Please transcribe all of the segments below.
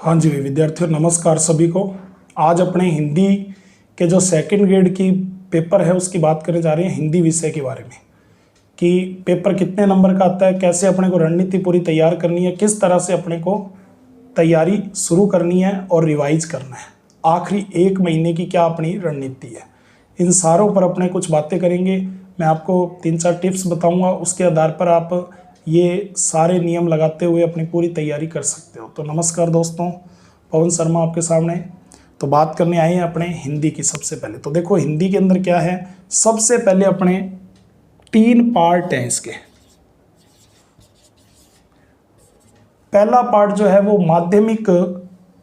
हाँ जी विद्यार्थियों, नमस्कार सभी को। आज अपने हिंदी के जो सेकंड ग्रेड की पेपर है उसकी बात करने जा रहे हैं, हिंदी विषय के बारे में कि पेपर कितने नंबर का आता है, कैसे अपने को रणनीति पूरी तैयार करनी है, किस तरह से अपने को तैयारी शुरू करनी है और रिवाइज करना है, आखिरी एक महीने की क्या अपनी रणनीति है। इन सारों पर अपने कुछ बातें करेंगे। मैं आपको 3-4 टिप्स बताऊंगा, उसके आधार पर आप ये सारे नियम लगाते हुए अपनी पूरी तैयारी कर सकते हो। तो नमस्कार दोस्तों, पवन शर्मा आपके सामने। तो बात करने आए हैं अपने हिंदी की। सबसे पहले तो देखो हिंदी के अंदर क्या है। सबसे पहले अपने 3 पार्ट हैं इसके। पहला पार्ट जो है वो माध्यमिक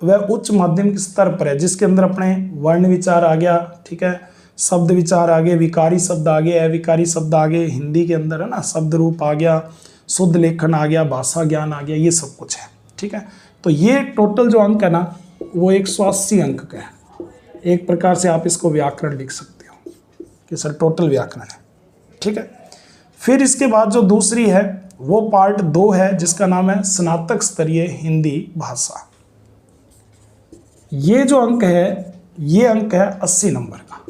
व उच्च माध्यमिक स्तर पर है, जिसके अंदर अपने वर्ण विचार आ गया, ठीक है, शब्द विचार आ गए, विकारी शब्द आ गए, अविकारी शब्द आ गए, हिंदी के अंदर है ना, शब्द रूप आ गया, शुद्ध लेखन आ गया, भाषा ज्ञान आ गया, ये सब कुछ है, ठीक है। तो ये टोटल जो अंक है ना वो 180 अंक का है। एक प्रकार से आप इसको व्याकरण लिख सकते हो कि सर टोटल व्याकरण है, ठीक है। फिर इसके बाद जो दूसरी है वो पार्ट 2 है, जिसका नाम है स्नातक स्तरीय हिंदी भाषा। ये जो अंक है ये अंक है 80 नंबर का।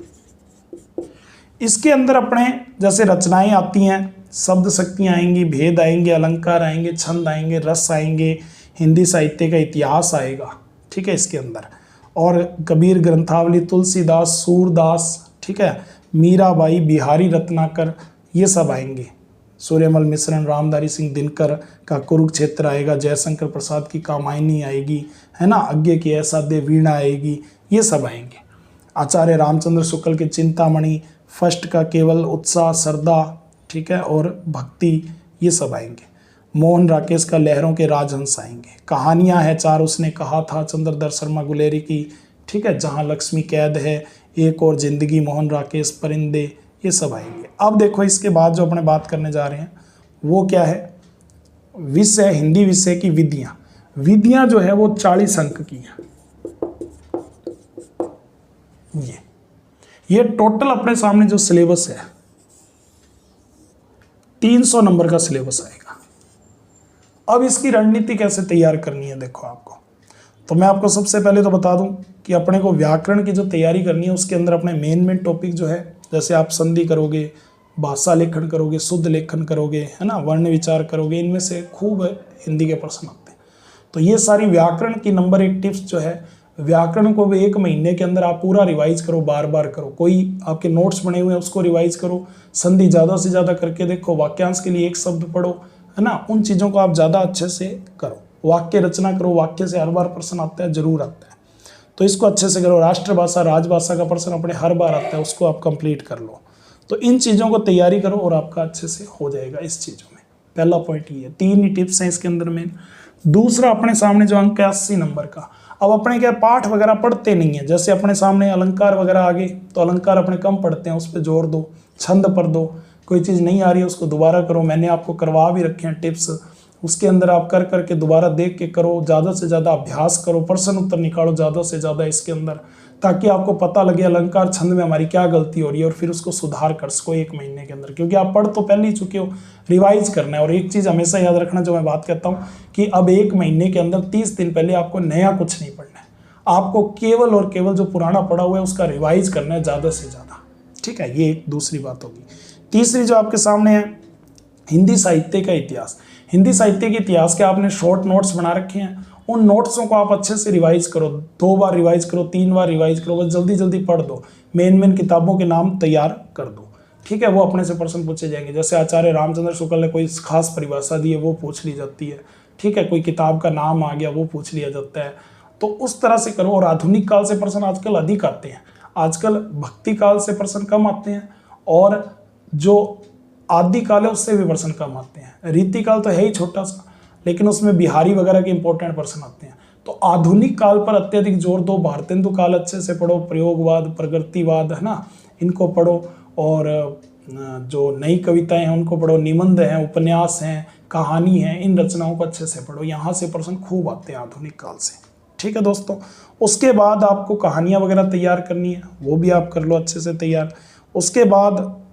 इसके अंदर अपने जैसे रचनाएं आती हैं, शब्द शक्तियाँ आएंगी, भेद आएंगे, अलंकार आएंगे, छंद आएंगे, रस आएंगे, हिंदी साहित्य का इतिहास आएगा, ठीक है इसके अंदर, और कबीर ग्रंथावली, तुलसीदास, सूरदास, ठीक है, मीराबाई, बिहारी रत्नाकर, ये सब आएंगे। सूर्यमल मिश्रण, रामधारी सिंह दिनकर का कुरुक्षेत्र आएगा, जयशंकर प्रसाद की कामायनी आएगी, है ना, अज्ञे की असाध्य वीणा आएगी, ये सब आएंगे। आचार्य रामचंद्र शुक्ल के चिंतामणि, फर्स्ट का केवल उत्साह, श्रद्धा, ठीक है, और भक्ति, ये सब आएंगे। मोहन राकेश का लहरों के राजहंस आएंगे। कहानियां हैं 4 उसने कहा था, चंद्रधर शर्मा गुलेरी की, ठीक है, जहां लक्ष्मी कैद है, एक और जिंदगी, मोहन राकेश, परिंदे, ये सब आएंगे। अब देखो इसके बाद जो अपने बात करने जा रहे हैं वो क्या है, विषय, हिंदी विषय की विधियां। विधियां जो है वो 40 अंक की हैं। ये टोटल अपने सामने जो सिलेबस है 300 नंबर का सिलेबस आएगा। अब इसकी रणनीति कैसे तैयार करनी है देखो आपको। तो मैं आपको सबसे पहले तो बता दूं कि अपने को व्याकरण की जो तैयारी करनी है उसके अंदर अपने मेन टॉपिक जो है, जैसे आप संधि करोगे, भाषा लेखन करोगे, शुद्ध लेखन करोगे, है ना, वर्ण विचार करोगे, इनमें से खूब हिंदी के प्रश्न आते हैं। तो ये सारी व्याकरण की नंबर 1 टिप्स जो है, व्याकरण को भी 1 महीने के अंदर आप पूरा रिवाइज करो, बार बार करो। कोई आपके नोट्स बने हुए हैं उसको रिवाइज करो, संधि ज़्यादा से ज़्यादा करके देखो, वाक्यांश के लिए 1 शब्द पढ़ो, है ना, उन चीज़ों को आप ज़्यादा अच्छे से करो। वाक्य रचना करो, वाक्य से हर बार प्रश्न आता है, जरूर आता है, तो इसको अच्छे से करो। राष्ट्रभाषा, राजभाषा का प्रश्न अपने हर बार आता है, उसको आप कंप्लीट कर लो। तो इन चीज़ों को तैयारी करो और आपका अच्छे से हो जाएगा इस चीज़ों में। पहला पॉइंट ये है, 3 ही टिप्स हैं इसके अंदर में। दूसरा अपने सामने जो अंक है 80 नंबर का। अब अपने क्या पाठ वगैरह पढ़ते नहीं है, जैसे अपने सामने अलंकार वगैरह आ गए तो अलंकार अपने कम पढ़ते हैं, उस पर जोर दो, छंद पर दो। कोई चीज़ नहीं आ रही है उसको दोबारा करो, मैंने आपको करवा भी रखे हैं टिप्स, उसके अंदर आप कर करके दोबारा देख के करो, ज़्यादा से ज़्यादा अभ्यास करो, प्रश्न उत्तर निकालो ज़्यादा से ज़्यादा इसके अंदर, ताकि आपको पता लगे अलंकार छंद में हमारी क्या गलती हो रही है और फिर उसको सुधार कर सको 1 महीने के अंदर। क्योंकि आप पढ़ तो पहले ही चुके हो, रिवाइज करना है। और एक चीज़ हमेशा याद रखना, जो मैं बात कहता हूँ कि अब 1 महीने के अंदर 30 दिन पहले आपको नया कुछ नहीं पढ़ना है, आपको केवल और केवल जो पुराना पढ़ा हुआ है उसका रिवाइज करना है ज़्यादा से ज़्यादा, ठीक है। ये एक दूसरी बात होगी। तीसरी जो आपके सामने है, हिंदी साहित्य का इतिहास। हिंदी साहित्य के इतिहास के आपने शॉर्ट नोट्स बना रखे हैं, उन नोट्सों को आप अच्छे से रिवाइज करो, 2 बार रिवाइज करो, 3 बार रिवाइज करो, बस जल्दी जल्दी पढ़ दो। मेन किताबों के नाम तैयार कर दो, ठीक है, वो अपने से प्रश्न पूछे जाएंगे। जैसे आचार्य रामचंद्र शुक्ल ने कोई खास परिभाषा दी है वो पूछ ली जाती है, ठीक है, कोई किताब का नाम आ गया वो पूछ लिया जाता है। तो उस तरह से करो। और आधुनिक काल से प्रश्न आजकल अधिक आते हैं, आजकल भक्ति काल से प्रश्न कम आते हैं, और जो आदि काल है उससे भी प्रश्न कम आते हैं। रीति काल तो है ही छोटा सा, लेकिन उसमें बिहारी वगैरह के इंपॉर्टेंट प्रश्न आते हैं। तो आधुनिक काल पर अत्यधिक जोर दो, भारतेंदु काल अच्छे से पढ़ो, प्रयोगवाद, प्रगतिवाद, है ना, इनको पढ़ो, और जो नई कविताएं हैं उनको पढ़ो, निबंध हैं, उपन्यास हैं, कहानी है, इन रचनाओं को अच्छे से पढ़ो। यहाँ से प्रश्न खूब आते हैं आधुनिक काल से, ठीक है दोस्तों। उसके बाद आपको कहानियाँ वगैरह तैयार करनी है, वो भी आप कर लो अच्छे से तैयार। उसके बाद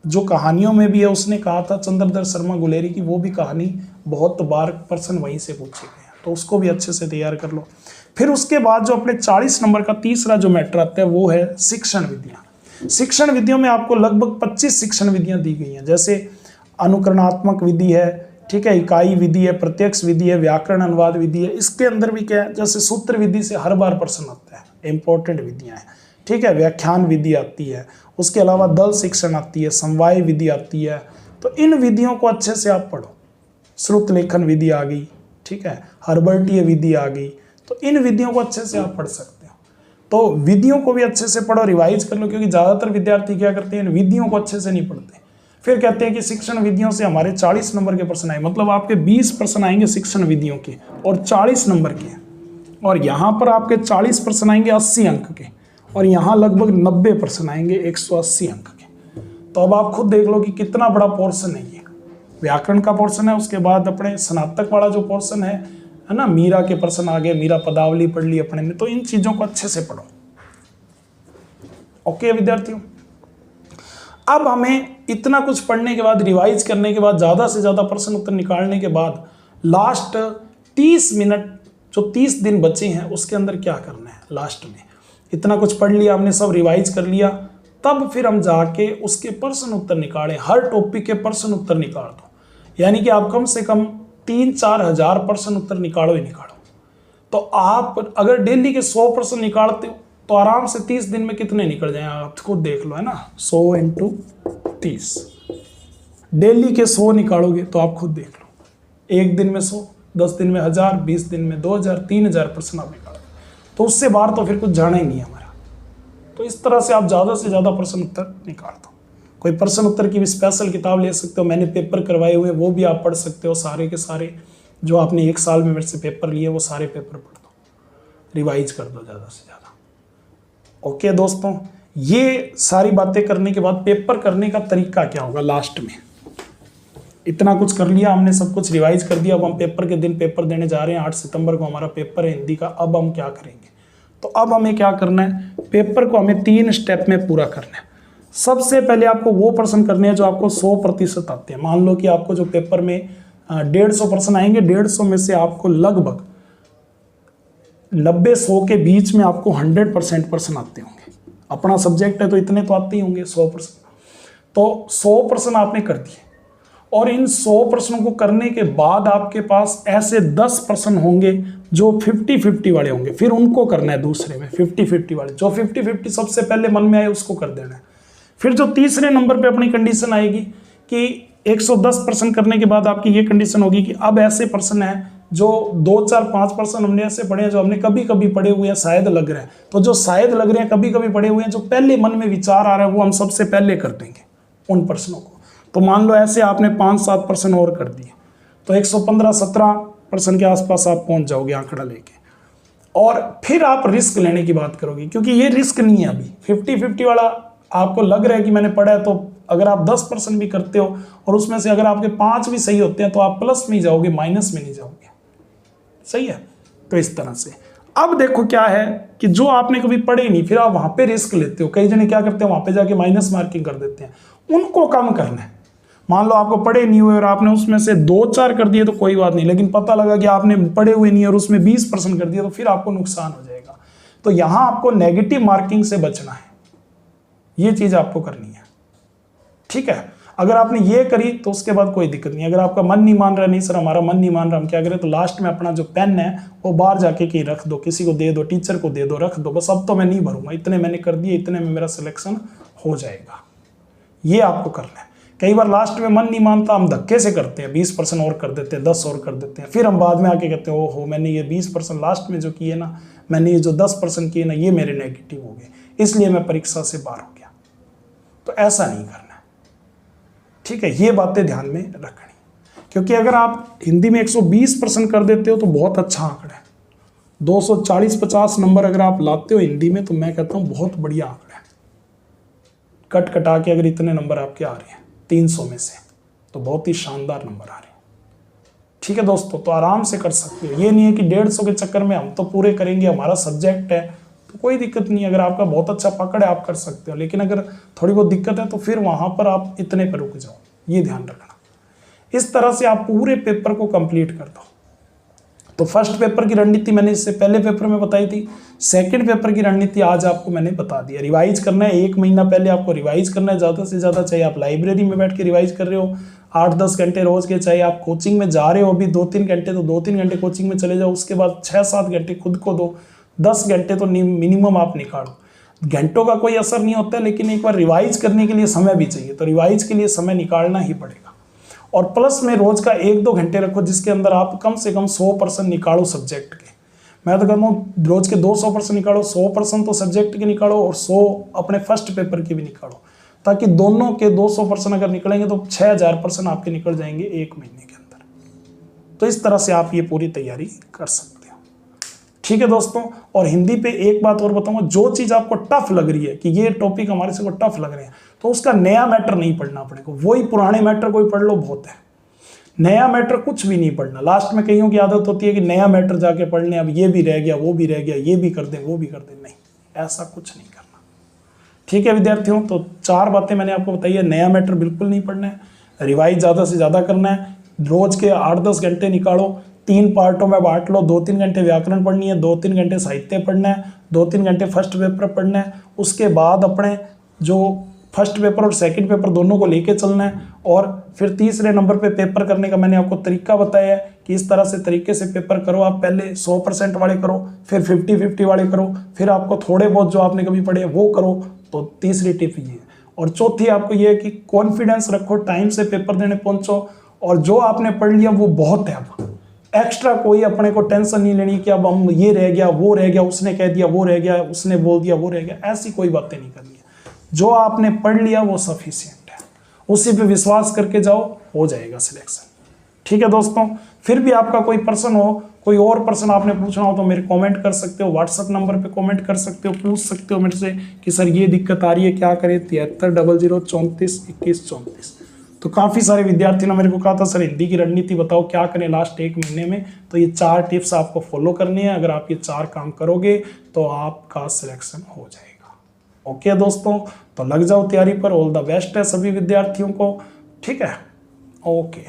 जो कहानियों में भी है, उसने कहा था चंद्रधर शर्मा गुलेरी की, वो भी कहानी बहुत बार प्रश्न वहीं से पूछे गए हैं, तो उसको भी अच्छे से तैयार कर लो। फिर उसके बाद जो अपने 40 नंबर का तीसरा जो मैटर आता है वो है शिक्षण विधियां। शिक्षण विधियों में आपको लगभग 25 शिक्षण विधियां दी गई हैं, जैसे अनुकरणात्मक विधि है, ठीक है, इकाई विधि है, प्रत्यक्ष विधि है, व्याकरण अनुवाद विधि है। इसके अंदर भी क्या है, जैसे सूत्र विधि से हर बार प्रश्न आता है, इंपॉर्टेंट विधियां हैं, ठीक है। व्याख्यान विधि आती है, उसके अलावा दल शिक्षण आती है, समवाय विधि आती है। तो इन विधियों को अच्छे से आप पढ़ो। श्रुत लेखन विधि आ गई, ठीक है, हर्बर्टीय विधि आ गई। तो इन विधियों को अच्छे से आप पढ़ सकते हो। तो विधियों को भी अच्छे से पढ़ो, रिवाइज कर लो, क्योंकि ज़्यादातर विद्यार्थी क्या करते हैं, इन विधियों को अच्छे से नहीं पढ़ते। फिर कहते हैं कि शिक्षण विधियों से हमारे 40 नंबर के प्रश्न आए, मतलब आपके 20 प्रश्न आएंगे शिक्षण विधियों के और 40 नंबर के, और यहाँ पर आपके 40 प्रश्न आएंगे 80 अंक के, और यहाँ लगभग 90 प्रश्न आएंगे 180 अंक के। तो अब आप खुद देख लो कि कितना बड़ा पोर्शन है ये। व्याकरण का पोर्शन है, उसके बाद अपने स्नातक वाला जो पोर्शन है ना, मीरा के प्रश्न आ गए, मीरा पदावली पढ़ ली अपने ने। तो इन चीजों को अच्छे से पढ़ो। ओके विद्यार्थियों, अब हमें इतना कुछ पढ़ने के बाद, रिवाइज करने के बाद, ज़्यादा से ज़्यादा प्रश्न उत्तर निकालने के बाद, लास्ट 30 मिनट जो 30 दिन बचे हैं उसके अंदर क्या करना है। लास्ट में इतना कुछ पढ़ लिया हमने, सब रिवाइज कर लिया, तब फिर हम जाके उसके प्रश्न उत्तर निकालें। हर टॉपिक के प्रश्न उत्तर निकाल दो, यानी कि आप कम से कम 3-4 हजार प्रश्न उत्तर निकालो ही निकालो। तो आप अगर डेली के 100 प्रश्न निकालते हो तो आराम से 30 दिन में कितने निकल जाएं, आप खुद देख लो, है ना। 100 × 30, डेली के 100 निकालोगे तो आप खुद देख लो। एक दिन में 100, 10 दिन में 1000, 20 दिन में 2000, 3000 प्रश्न आप निकालोगे, तो उससे बाहर तो फिर कुछ जाना ही नहीं है हमारा। तो इस तरह से आप ज़्यादा से ज़्यादा प्रश्न उत्तर निकाल दो। कोई प्रश्न उत्तर की भी स्पेशल किताब ले सकते हो, मैंने पेपर करवाए हुए वो भी आप पढ़ सकते हो। सारे के सारे जो आपने एक साल में मेरे से पेपर लिए वो सारे पेपर पढ़ दो, रिवाइज कर दो ज़्यादा से ज़्यादा। ओके दोस्तों, ये सारी बातें करने के बाद पेपर करने का तरीका क्या होगा। लास्ट में इतना कुछ कर लिया हमने, सब कुछ रिवाइज कर दिया। अब हम पेपर के दिन पेपर देने जा रहे हैं। 8 सितंबर को हमारा पेपर है हिंदी का। अब हम क्या करेंगे, तो अब हमें क्या करना है, पेपर को हमें 3 स्टेप में पूरा करना है। सबसे पहले आपको वो प्रश्न करने हैं जो आपको 100% आते हैं। मान लो कि आपको जो पेपर में 150 प्रश्न आएंगे, 150 में से आपको लगभग 90-100 के बीच में आपको 100% प्रश्न आते होंगे। अपना सब्जेक्ट है तो इतने तो आते ही होंगे 100%। तो 100 प्रश्न आपने कर दिए, और इन 100 प्रश्नों को करने के बाद आपके पास ऐसे 10 प्रश्न होंगे जो 50-50 वाले होंगे। फिर उनको करना है दूसरे में 50-50 वाले, जो 50-50 सबसे पहले मन में आए उसको कर देना है। फिर जो तीसरे नंबर पे अपनी कंडीशन आएगी कि 110 प्रश्न करने के बाद आपकी ये कंडीशन होगी कि अब ऐसे प्रश्न हैं जो 2-4-5 प्रश्न हमने ऐसे पढ़े हैं जो हमने कभी कभी पढ़े हुए हैं, शायद लग रहे हैं। तो जो शायद लग रहे हैं, कभी कभी पढ़े हुए हैं, जो पहले मन में विचार आ रहा है वो हम सबसे पहले कर देंगे उन प्रश्नों को। तो मान लो ऐसे आपने 5-7 प्रश्न और कर दिए, तो 115-17 प्रश्न के आसपास आप पहुंच जाओगे आंकड़ा लेके। और फिर आप रिस्क लेने की बात करोगे, क्योंकि ये रिस्क नहीं है अभी। 50-50 वाला आपको लग रहा है कि मैंने पढ़ा है, तो अगर आप 10% भी करते हो और उसमें से अगर आपके 5 भी सही होते हैं तो आप प्लस में ही जाओगे, माइनस में नहीं जाओगे। सही है। तो इस तरह से अब देखो क्या है कि जो आपने कभी पढ़े नहीं, फिर आप वहां पे रिस्क लेते हो। कई जने क्या करते हैं, वहां पे जाके माइनस मार्किंग कर देते हैं। उनको कम करना है। मान लो आपको पढ़े नहीं हुए और आपने उसमें से 2-4 कर दिए तो कोई बात नहीं, लेकिन पता लगा कि आपने पढ़े हुए नहीं और उसमें 20% कर दिया तो फिर आपको नुकसान हो जाएगा। तो यहां आपको नेगेटिव मार्किंग से बचना है, ये चीज आपको करनी है। ठीक है, अगर आपने ये करी तो उसके बाद कोई दिक्कत नहीं। अगर आपका मन नहीं मान रहा, नहीं सर हमारा मन नहीं मान रहा, हम क्या करें, तो लास्ट में अपना जो पेन है वो बाहर जाके कहीं रख दो, किसी को दे दो, टीचर को दे दो, रख दो, बस अब तो मैं नहीं भरूंगा, इतने मैंने कर दिए, इतने में मेरा सिलेक्शन हो जाएगा। ये आपको करना है। कई बार लास्ट में मन नहीं मानता, हम धक्के से करते हैं, 20% और कर देते हैं, 10 और कर देते हैं, फिर हम बाद में आके कहते हैं ओहो मैंने ये 20% लास्ट में जो किए ना, मैंने ये जो 10% किए ना, ये मेरे नेगेटिव हो गए, इसलिए मैं परीक्षा से बाहर हो गया। तो ऐसा नहीं करना है। ठीक है, ये बातें ध्यान में रखनी, क्योंकि अगर आप हिंदी में 120% कर देते हो तो बहुत अच्छा आंकड़ा है। 240-50 नंबर अगर आप लाते हो हिंदी में तो मैं कहता हूँ बहुत बढ़िया आंकड़ा है। कट कटा के अगर इतने नंबर आपके आ रहे हैं 300 में से, तो बहुत ही शानदार नंबर आ रहे हैं। ठीक है दोस्तों, तो आराम से कर सकते हो। ये नहीं है कि 150 के चक्कर में हम तो पूरे करेंगे, हमारा सब्जेक्ट है, तो कोई दिक्कत नहीं। अगर आपका बहुत अच्छा पकड़ है आप कर सकते हो, लेकिन अगर थोड़ी बहुत दिक्कत है तो फिर वहां पर आप इतने पर रुक जाओ, ये ध्यान रखना। इस तरह से आप पूरे पेपर को कंप्लीट कर दो। तो फर्स्ट पेपर की रणनीति मैंने इससे पहले पेपर में बताई थी, सेकंड पेपर की रणनीति आज आपको मैंने बता दिया। रिवाइज करना है, 1 महीना पहले आपको रिवाइज करना है ज़्यादा से ज़्यादा, चाहे आप लाइब्रेरी में बैठ के रिवाइज कर रहे हो 8-10 घंटे रोज के, चाहे आप कोचिंग में जा रहे हो अभी 2-3 घंटे, तो 2-3 घंटे कोचिंग में चले जाओ, उसके बाद 6-7 घंटे खुद को दो, 10 घंटे तो मिनिमम आप निकालो। घंटों का कोई असर नहीं होता है, लेकिन एक बार रिवाइज करने के लिए समय भी चाहिए, तो रिवाइज के लिए समय निकालना ही पड़ेगा। और प्लस में रोज का 1-2 घंटे रखो जिसके अंदर आप कम से कम 100% निकालो सब्जेक्ट के। मैं तो कहता हूँ रोज के 200% निकालो, 100% तो सब्जेक्ट के निकालो और 100 अपने फर्स्ट पेपर के भी निकालो, ताकि दोनों के 200% अगर निकलेंगे तो 6000% आपके निकल जाएंगे 1 महीने के अंदर। तो इस तरह से आप ये पूरी तैयारी कर सकते हो। ठीक है दोस्तों, और हिंदी पे एक बात और बताऊंगा, जो चीज़ आपको टफ लग रही है कि ये टॉपिक हमारे से को टफ लग रहे हैं, तो उसका नया मैटर नहीं पढ़ना अपने को, वही पुराने मैटर कोई पढ़ लो बहुत है। नया मैटर कुछ भी नहीं पढ़ना। लास्ट में कईयों की आदत होती है कि नया मैटर जाके पढ़ लें, अब ये भी रह गया, वो भी रह गया, ये भी कर दें, वो भी कर दें। नहीं, ऐसा कुछ नहीं करना। ठीक है विद्यार्थियों, तो 4 बातें मैंने आपको बताई है। नया मैटर बिल्कुल नहीं पढ़ना है, रिवाइज ज़्यादा से ज़्यादा करना है, रोज के 8-10 घंटे निकालो, 3 पार्टों में बांट लो, 2-3 घंटे व्याकरण पढ़नी है, 2-3 घंटे साहित्य पढ़ना है, 2-3 घंटे फर्स्ट पेपर पढ़ना है। उसके बाद अपने जो फर्स्ट पेपर और सेकंड पेपर दोनों को लेके चलना है, और फिर तीसरे नंबर पे पेपर करने का मैंने आपको तरीका बताया है कि इस तरह से तरीके से पेपर करो। आप पहले 100% वाले करो, फिर 50-50 वाले करो, फिर आपको थोड़े बहुत जो आपने कभी पढ़े वो करो। तो तीसरी टिप ये है। और चौथी आपको ये है कि कॉन्फिडेंस रखो, टाइम से पेपर देने पहुंचो, और जो आपने पढ़ लिया वो बहुत है। अब एक्स्ट्रा कोई अपने को टेंशन नहीं लेनी कि अब हम ये रह गया, वो रह गया, उसने कह दिया, वो रह गया, उसने बोल दिया, वो रह गया, ऐसी कोई बातें नहीं करनी है। जो आपने पढ़ लिया वो सफिशिएंट है, उसी पे विश्वास करके जाओ, हो जाएगा सिलेक्शन। ठीक है दोस्तों, फिर भी आपका कोई प्रश्न हो, कोई और प्रश्न आपने पूछना हो तो मेरे कमेंट कर सकते हो, व्हाट्सएप नंबर पे कमेंट कर सकते हो, पूछ सकते हो मेरे से कि सर ये दिक्कत आ रही है, क्या करें। 7300342134। तो काफ़ी सारे विद्यार्थियों ने मेरे को कहा था सर हिंदी की रणनीति बताओ, क्या करें लास्ट 1 महीने में। तो ये 4 टिप्स आपको फॉलो करनी है। अगर आप ये 4 काम करोगे तो आपका सिलेक्शन हो जाएगा। ओके दोस्तों, तो लग जाओ तैयारी पर। ऑल द बेस्ट है सभी विद्यार्थियों को। ठीक है, ओके।